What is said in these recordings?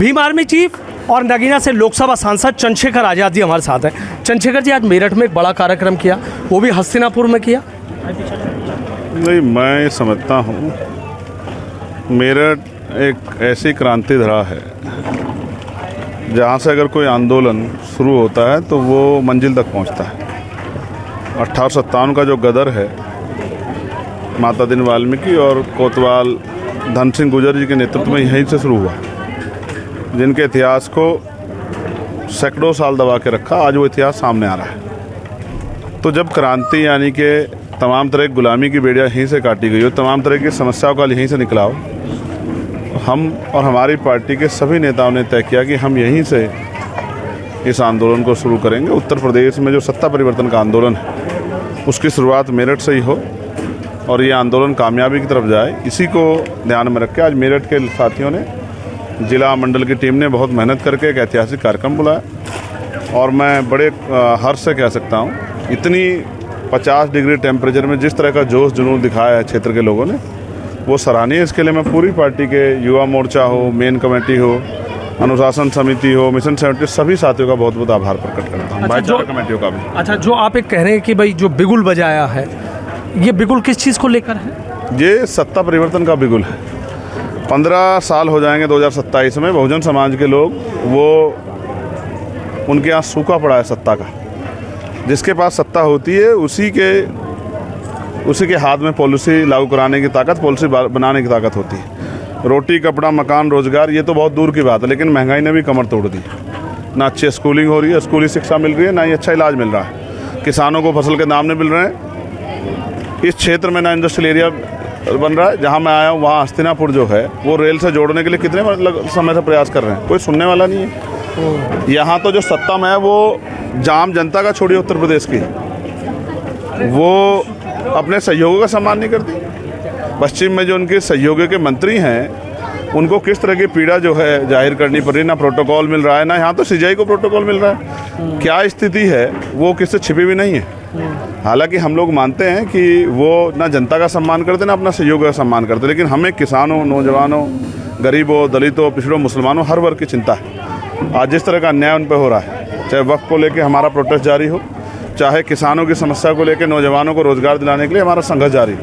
Bhim army chief और नगीना से लोकसभा सांसद चंद्रशेखर आज़ाद जी हमारे साथ हैं। चंद्रशेखर जी, आज मेरठ में एक बड़ा कार्यक्रम किया, वो भी हस्तिनापुर में किया। नहीं, मैं समझता हूँ मेरठ एक ऐसी क्रांति धरा है जहाँ से अगर कोई आंदोलन शुरू होता है तो वो मंजिल तक पहुँचता है। 1857 का जो गदर है माता दीन वाल्मीकि और कोतवाल धन सिंह गुर्जर जी के नेतृत्व में यहीं से शुरू हुआ, जिनके इतिहास को सैकड़ों साल दबा के रखा। आज वो इतिहास सामने आ रहा है। तो जब क्रांति यानी कि तमाम तरह की गुलामी की बेड़ियाँ यहीं से काटी गई हो, तमाम तरह की समस्याओं का यहीं से निकला हो, हम और हमारी पार्टी के सभी नेताओं ने तय किया कि हम यहीं से इस आंदोलन को शुरू करेंगे। उत्तर प्रदेश में जो सत्ता परिवर्तन का आंदोलन है उसकी शुरुआत मेरठ से ही हो और ये आंदोलन कामयाबी की तरफ जाए, इसी को ध्यान में रख के आज मेरठ के साथियों ने, जिला मंडल की टीम ने बहुत मेहनत करके एक ऐतिहासिक कार्यक्रम बुलाया। और मैं बड़े हर्ष से कह सकता हूँ, इतनी 50 डिग्री टेम्परेचर में जिस तरह का जोश जुनून दिखाया है क्षेत्र के लोगों ने, वो सराहनीय। इसके लिए मैं पूरी पार्टी के युवा मोर्चा हो, मेन कमेटी हो, अनुशासन समिति हो, मिशन 70 सभी साथियों का बहुत बहुत आभार प्रकट करता हूँ। भाईचारा कमेटियों का भी। अच्छा, जो आप एक कह रहे हैं कि भाई जो बिगुल बजाया है, ये बिगुल किस चीज़ को लेकर है? ये सत्ता परिवर्तन का बिगुल है। 15 साल हो जाएंगे 2027 में। बहुजन समाज के लोग, वो उनके यहाँ सूखा पड़ा है सत्ता का। जिसके पास सत्ता होती है उसी के हाथ में पॉलिसी लागू कराने की ताकत, पॉलिसी बनाने की ताकत होती है। रोटी, कपड़ा, मकान, रोजगार, ये तो बहुत दूर की बात है, लेकिन महंगाई ने भी कमर तोड़ दी। ना अच्छी स्कूलिंग हो रही है, स्कूली शिक्षा मिल रही है, ना ही अच्छा इलाज मिल रहा है। किसानों को फसल के दाम नहीं मिल रहे हैं। इस क्षेत्र में ना इंडस्ट्रियल एरिया बन रहा है। जहाँ मैं आया हूँ वहाँ हस्तिनापुर जो है वो रेल से जोड़ने के लिए कितने समय से प्रयास कर रहे हैं, कोई सुनने वाला नहीं है। यहाँ तो जो सत्ता में है वो जाम जनता का छोड़िए, उत्तर प्रदेश की, वो अपने सहयोगियों का सम्मान नहीं करती। पश्चिम में जो उनके सहयोगी के मंत्री हैं उनको किस तरह की पीड़ा जो है जाहिर करनी पड़ रही है। ना प्रोटोकॉल मिल रहा है, ना यहाँ तो सीजीआई को प्रोटोकॉल मिल रहा है। क्या स्थिति है वो किससे छिपी भी नहीं है। हालांकि हम लोग मानते हैं कि वो ना जनता का सम्मान करते, ना अपना सहयोग का सम्मान करते, लेकिन हमें किसानों, नौजवानों, गरीबों, दलितों, पिछड़ों, मुसलमानों, हर वर्ग की चिंता है। आज जिस तरह का अन्याय उन पर हो रहा है, चाहे वक्फ को लेकर हमारा प्रोटेस्ट जारी हो, चाहे किसानों की समस्या को लेकर नौजवानों को रोजगार दिलाने के लिए हमारा संघर्ष जारी हो,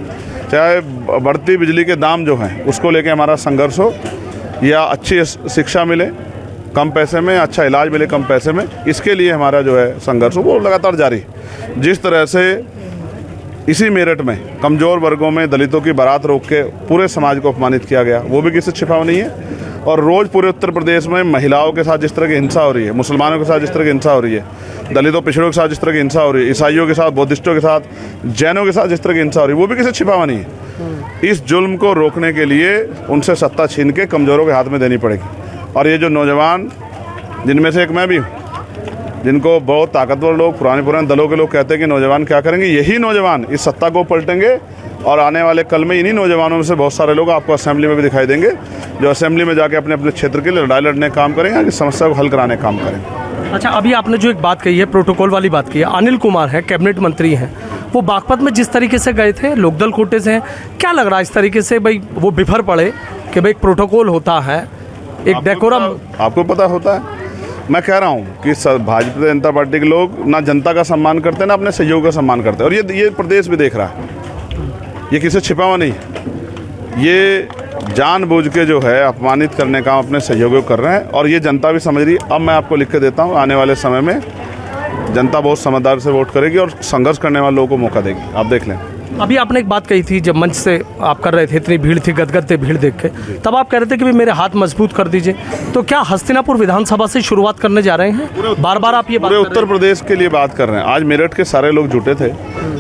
चाहे बढ़ती बिजली के दाम जो हैं उसको लेकर हमारा संघर्ष हो, या अच्छी शिक्षा मिले कम पैसे में, अच्छा इलाज मिले कम पैसे में, इसके लिए हमारा जो है संघर्ष हो, वो लगातार जारी है। जिस तरह से इसी मेरठ में कमज़ोर वर्गों में दलितों की बारात रोक के पूरे समाज को अपमानित किया गया, वो भी किसी छिपा नहीं है। और रोज़ पूरे उत्तर प्रदेश में महिलाओं के साथ जिस तरह की हिंसा हो रही है, मुसलमानों के साथ जिस तरह की हिंसा हो रही है, दलितों पिछड़ों के साथ जिस तरह की हिंसा हो रही है, ईसाइयों के साथ, बौद्धिस्टों के साथ, जैनों के साथ जिस तरह की हिंसा हो रही है, वो भी किसी छिपा नहीं है। इस जुल्म को रोकने के लिए उनसे सत्ता छीन के कमज़ोरों के हाथ में देनी पड़ेगी। और ये जो नौजवान, जिनमें से एक मैं भी हूँ, जिनको बहुत ताकतवर लोग, पुराने दलों के लोग कहते हैं कि नौजवान क्या करेंगे, यही नौजवान इस सत्ता को पलटेंगे। और आने वाले कल में इन्हीं नौजवानों में से बहुत सारे लोग आपको असेंबली में भी दिखाई देंगे, जो असेंबली में जाके अपने अपने क्षेत्र के लिए लड़ाई लड़ने का काम करेंगे, कि समस्या को हल कराने का काम करेंगे। अच्छा, अभी आपने जो एक बात कही है, प्रोटोकॉल वाली बात की है, अनिल कुमार है, कैबिनेट मंत्री हैं, वो बागपत में जिस तरीके से गए थे, लोकदल कोटे से हैं, क्या लग रहा है इस तरीके से भाई वो बिफर पड़े कि भाई प्रोटोकॉल होता है, एक डेकोरम आपको पता होता है। मैं कह रहा हूँ कि भारतीय जनता पार्टी के लोग ना जनता का सम्मान करते, ना अपने सहयोग का सम्मान करते, और ये प्रदेश भी देख रहा है। ये किसी छिपा हुआ नहीं है। ये जानबूझ के जो है अपमानित करने का अपने सहयोग कर रहे हैं, और ये जनता भी समझ रही है। अब मैं आपको लिख के देता हूँ, आने वाले समय में जनता बहुत समझदारी से वोट करेगी और संघर्ष करने वाले लोगों को मौका देगी। आप देख लें। अभी आपने एक बात कही थी, जब मंच से आप कर रहे थे, इतनी भीड़ थी, गदगद थे भीड़ देख के, तब आप कह रहे थे कि भाई मेरे हाथ मजबूत कर दीजिए। तो क्या हस्तिनापुर विधानसभा से शुरुआत करने जा रहे हैं? बार बार आप ये पूरे उत्तर प्रदेश के लिए बात कर रहे हैं। आज मेरठ के सारे लोग जुटे थे।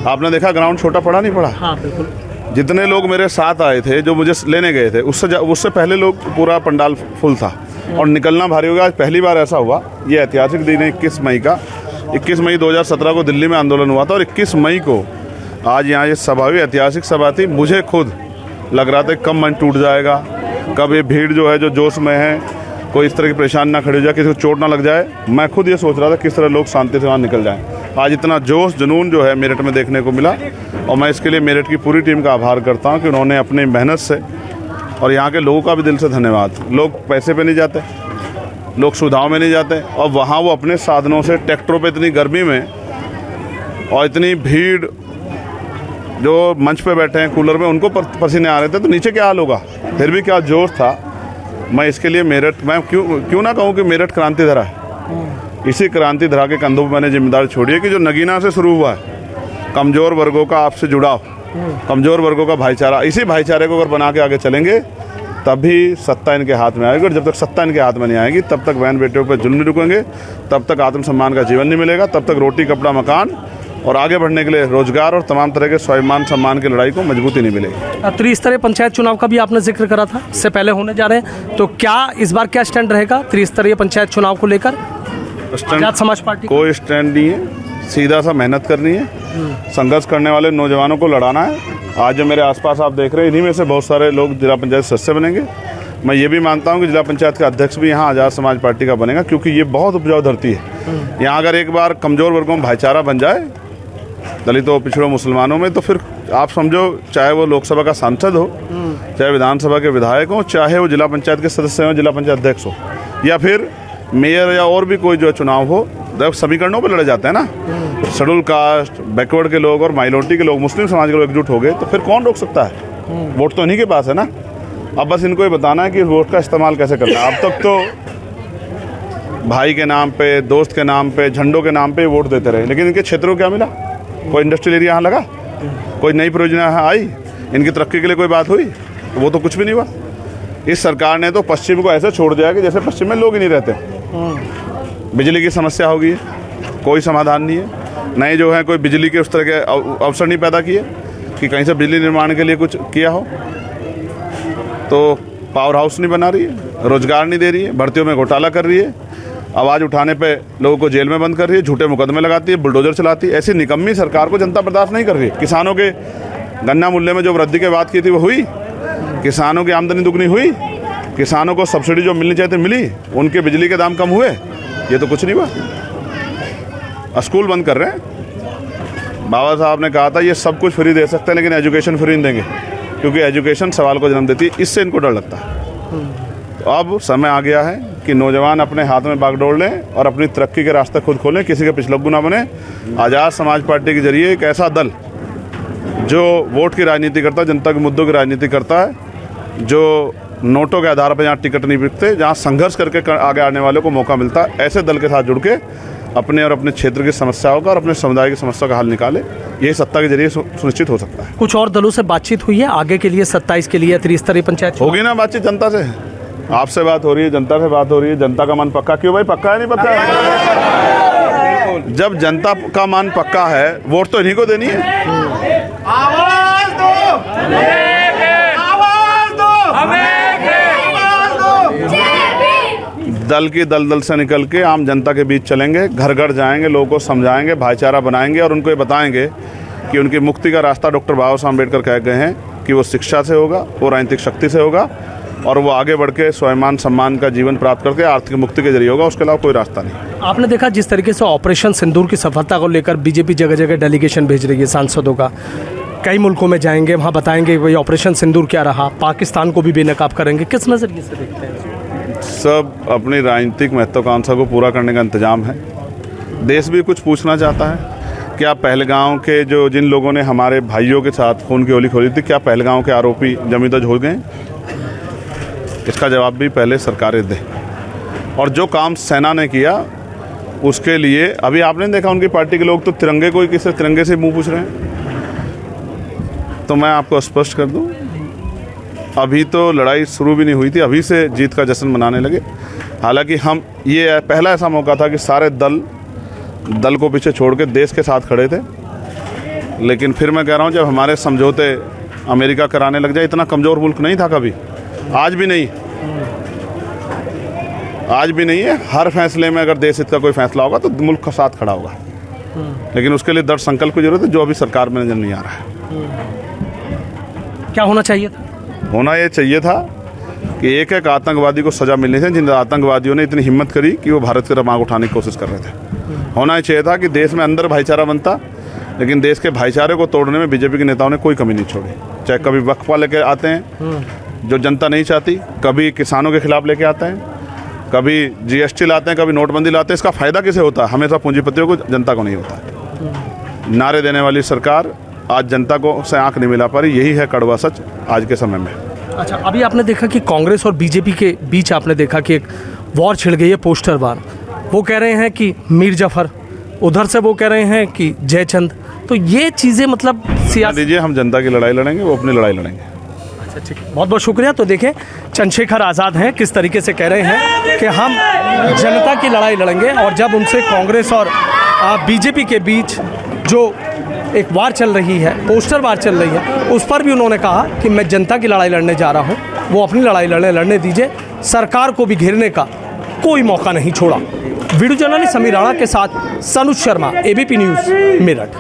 आपने देखा ग्राउंड छोटा पड़ा नहीं पड़ा? हाँ, बिल्कुल। जितने लोग मेरे साथ आए थे, जो मुझे लेने गए थे, उससे पहले लोग पूरा पंडाल फुल था और निकलना भारी हो गया। आज पहली बार ऐसा हुआ। ये ऐतिहासिक दिन है 21 मई का। 21 मई 2017 को दिल्ली में आंदोलन हुआ था, और 21 मई को आज यहाँ ये सभा हुई, ऐतिहासिक सभा थी। मुझे खुद लग रहा था कब मन टूट जाएगा, कब ये भीड़ जो है, जो जोश में है, कोई इस तरह की परेशानी ना खड़ी हो जाए, किसी को चोट ना लग जाए। मैं खुद ये सोच रहा था किस तरह लोग शांति से वहाँ निकल जाएं। आज इतना जोश जुनून जो है मेरठ में देखने को मिला, और मैं इसके लिए मेरठ की पूरी टीम का आभार करता हूँ कि उन्होंने अपनी मेहनत से, और यहाँ के लोगों का भी दिल से धन्यवाद। लोग पैसे पे नहीं जाते, लोग सुविधाओं में नहीं जाते, और वहाँ वो अपने साधनों से ट्रैक्टरों पे इतनी गर्मी में और इतनी भीड़, जो मंच पे बैठे हैं कूलर में, उनको पसीने आ रहे थे, तो नीचे क्या हाल होगा। फिर भी क्या जोश था। मैं इसके लिए मेरठ, मैं क्यों ना कहूँ कि मेरठ क्रांति धरा है। इसी क्रांति धरा के कंधों पर मैंने जिम्मेदारी छोड़ी है कि जो नगीना से शुरू हुआ है, कमज़ोर वर्गों का आपसे जुड़ाव, कमज़ोर वर्गों का भाईचारा, इसी भाईचारे को अगर बना के आगे चलेंगे तभी सत्ता इनके हाथ में आएगी। और जब तक सत्ता इनके हाथ में नहीं आएगी तब तक बहन बेटियों पर जुल्म नहीं रुकेंगे, तब तक आत्मसम्मान का जीवन नहीं मिलेगा, तब तक रोटी कपड़ा मकान और आगे बढ़ने के लिए रोजगार और तमाम तरह के स्वाभिमान सम्मान की लड़ाई को मजबूती नहीं मिलेगी। त्रिस्तरीय पंचायत चुनाव का भी आपने जिक्र करा था, इससे पहले होने जा रहे हैं, तो क्या इस बार क्या स्टैंड रहेगा त्रिस्तरीय पंचायत चुनाव को लेकर? आजाद समाज पार्टी कोई स्टैंड नहीं है, सीधा सा मेहनत करनी है, संघर्ष करने वाले नौजवानों को लड़ाना है। आज जो मेरे आसपास आप देख रहे हैं, इन्हीं में से बहुत सारे लोग जिला पंचायत सदस्य बनेंगे। मैं ये भी मानता हूँ कि जिला पंचायत का अध्यक्ष भी यहाँ आज़ाद समाज पार्टी का बनेगा, क्योंकि ये बहुत उपजाऊ धरती है। यहाँ अगर एक बार कमज़ोर वर्गों में भाईचारा बन जाए, दलितों पिछड़ों मुसलमानों में, तो फिर आप समझो, चाहे वो लोकसभा का सांसद हो, चाहे विधानसभा के विधायक हो, चाहे वो जिला पंचायत के सदस्य हो, जिला पंचायत अध्यक्ष हो, या फिर मेयर या और भी कोई जो चुनाव हो, जब समीकरणों पर लड़े जाते हैं ना, शेड्यूल कास्ट, बैकवर्ड के लोग और माइनॉरिटी के लोग, मुस्लिम समाज के लोग एकजुट हो गए, तो फिर कौन रोक सकता है। वोट तो इन्हीं के पास है ना। अब बस इनको ये बताना है कि वोट का इस्तेमाल कैसे करना है। अब तक तो भाई के नाम पे, दोस्त के नाम पे, झंडों के नाम पे वोट देते रहे, लेकिन इनके क्षेत्रों को क्या मिला? कोई इंडस्ट्रियल एरिया यहाँ लगा, कोई नई परियोजना यहाँ आई, इनकी तरक्की के लिए कोई बात हुई? तो वो तो कुछ भी नहीं हुआ। इस सरकार ने तो पश्चिम को ऐसे छोड़ दिया कि जैसे पश्चिम में लोग ही नहीं रहते। बिजली की समस्या होगी, कोई समाधान नहीं है। नए जो है कोई बिजली के उस तरह के अवसर नहीं पैदा किए कि कहीं से बिजली निर्माण के लिए कुछ किया हो। तो पावर हाउस नहीं बना रही है, रोजगार नहीं दे रही है, भर्तियों में घोटाला कर रही है, आवाज़ उठाने पे लोगों को जेल में बंद कर रही है, झूठे मुकदमे लगाती है, बुलडोजर चलाती है। ऐसी निकम्मी सरकार को जनता बर्दाश्त नहीं कर रही है। किसानों के गन्ना मूल्य में जो वृद्धि की बात की थी वो हुई? किसानों की आमदनी दुगनी हुई? किसानों को सब्सिडी जो मिलनी चाहिए थी मिली? उनके बिजली के दाम कम हुए? ये तो कुछ नहीं हुआ। स्कूल बंद कर रहे हैं। बाबा साहब ने कहा था ये सब कुछ फ्री दे सकते हैं, लेकिन एजुकेशन फ्री नहीं देंगे, क्योंकि एजुकेशन सवाल को जन्म देती है। इससे इनको डर लगता है। तो अब समय आ गया है कि नौजवान अपने हाथ में बागडोर लें और अपनी तरक्की के रास्ते खुद खोलें, किसी के पिछलग्गू ना बने। आज़ाद समाज पार्टी के जरिए एक ऐसा दल जो वोट की राजनीति करता है, जनता के मुद्दों की राजनीति करता है, जो नोटों के आधार पर जहाँ टिकट नहीं बिकते, जहाँ संघर्ष करके आगे आने वालों को मौका मिलता है, ऐसे दल के साथ जुड़ के अपने और अपने क्षेत्र की समस्याओं का और अपने समुदाय की समस्या का हल निकाले। यही सत्ता के जरिए सुनिश्चित हो सकता है। कुछ और दलों से बातचीत हुई है आगे के लिए 27 के लिए त्रिस्तरीय पंचायत? होगी ना बातचीत, जनता से। आपसे बात हो रही है, जनता से बात हो रही है। जनता का मन पक्का क्यों भाई? पक्का है नहीं पक्का है? जब जनता का मन पक्का है, वोट तो इन्हीं को देनी है। आवाज दो, आवाज दो, दल की दलदल से निकल के आम जनता के बीच चलेंगे, घर घर जाएंगे, लोगों को समझाएंगे, भाईचारा बनाएंगे और उनको ये बताएंगे कि उनकी मुक्ति का रास्ता डॉक्टर बाबा साहब अम्बेडकर कह गए हैं कि वो शिक्षा से होगा, वो राजनीतिक शक्ति से होगा और वो आगे बढ़ के स्वाभिमान सम्मान का जीवन प्राप्त करके आर्थिक मुक्ति के जरिए होगा। उसके अलावा कोई रास्ता नहीं। आपने देखा जिस तरीके से ऑपरेशन सिंदूर की सफलता को लेकर बीजेपी जगह जगह डेलीगेशन भेज रही है सांसदों का, कई मुल्कों में जाएंगे, वहाँ बताएंगे भाई ऑपरेशन सिंदूर क्या रहा, पाकिस्तान को भी बेनकाब करेंगे। किस नज़रिए से देखते हैं? सब अपनी राजनीतिक महत्वाकांक्षा को पूरा करने का इंतजाम है। देश भी कुछ पूछना चाहता है। क्या पहलगांव के जो जिन लोगों ने हमारे भाइयों के साथ खून की होली खोली थी, क्या पहलगांव के आरोपी जमींदोज हो गए? इसका जवाब भी पहले सरकारें दें। और जो काम सेना ने किया उसके लिए अभी आपने देखा उनकी पार्टी के लोग तो तिरंगे को ही किसी तिरंगे से मुंह पूछ रहे हैं। तो मैं आपको स्पष्ट कर दूं, अभी तो लड़ाई शुरू भी नहीं हुई थी, अभी से जीत का जश्न मनाने लगे। हालांकि हम ये पहला ऐसा मौका था कि सारे दल को पीछे छोड़ के देश के साथ खड़े थे। लेकिन फिर मैं कह रहा हूँ, जब हमारे समझौते अमेरिका कराने लग जाए, इतना कमज़ोर मुल्क नहीं था कभी, आज भी नहीं, आज भी नहीं है। हर फैसले में अगर देश हित का कोई फैसला होगा तो मुल्क का साथ खड़ा होगा, लेकिन उसके लिए दृढ़ संकल्प की जरूरत है, जो अभी सरकार में नजर नहीं आ रहा है। क्या होना चाहिए था? होना ये चाहिए था कि एक एक आतंकवादी को सज़ा मिलनी थी, जिन आतंकवादियों ने इतनी हिम्मत करी कि वो भारत के दिमाग उठाने की कोशिश कर रहे थे। होना ये चाहिए था कि देश में अंदर भाईचारा बनता, लेकिन देश के भाईचारे को तोड़ने में बीजेपी के नेताओं ने कोई कमी नहीं छोड़ी। चाहे कभी वक्फा लेके आते हैं जो जनता नहीं चाहती, कभी किसानों के खिलाफ लेके आते हैं, कभी जीएसटी लाते हैं, कभी नोटबंदी लाते हैं। इसका फ़ायदा किसे होता है? हमेशा पूंजीपतियों को, जनता को नहीं होता है। नारे देने वाली सरकार आज जनता को से आंख नहीं मिला पा रही। यही है कड़वा सच आज के समय में। अच्छा, अभी आपने देखा कि कांग्रेस और बीजेपी के बीच आपने देखा कि एक वॉर छिड़ गई है, पोस्टर वार। वो कह रहे हैं कि मीर जफर, उधर से वो कह रहे हैं कि जयचंद। तो ये चीज़ें मतलब सियासत दीजिए, हम जनता की लड़ाई लड़ेंगे, वो अपनी लड़ाई लड़ेंगे। अच्छा, ठीक है, बहुत बहुत शुक्रिया। तो देखें चंद्रशेखर आज़ाद हैं किस तरीके से कह रहे हैं कि हम जनता की लड़ाई लड़ेंगे। और जब उनसे कांग्रेस और बीजेपी के बीच जो एक वार चल रही है, पोस्टर वार चल रही है, उस पर भी उन्होंने कहा कि मैं जनता की लड़ाई लड़ने जा रहा हूँ, वो अपनी लड़ाई लड़ने दीजिए, सरकार को भी घेरने का कोई मौका नहीं छोड़ा। वीडियो जर्नलिस्ट समीर राणा के साथ सनुज शर्मा, एबीपी न्यूज़, मेरठ।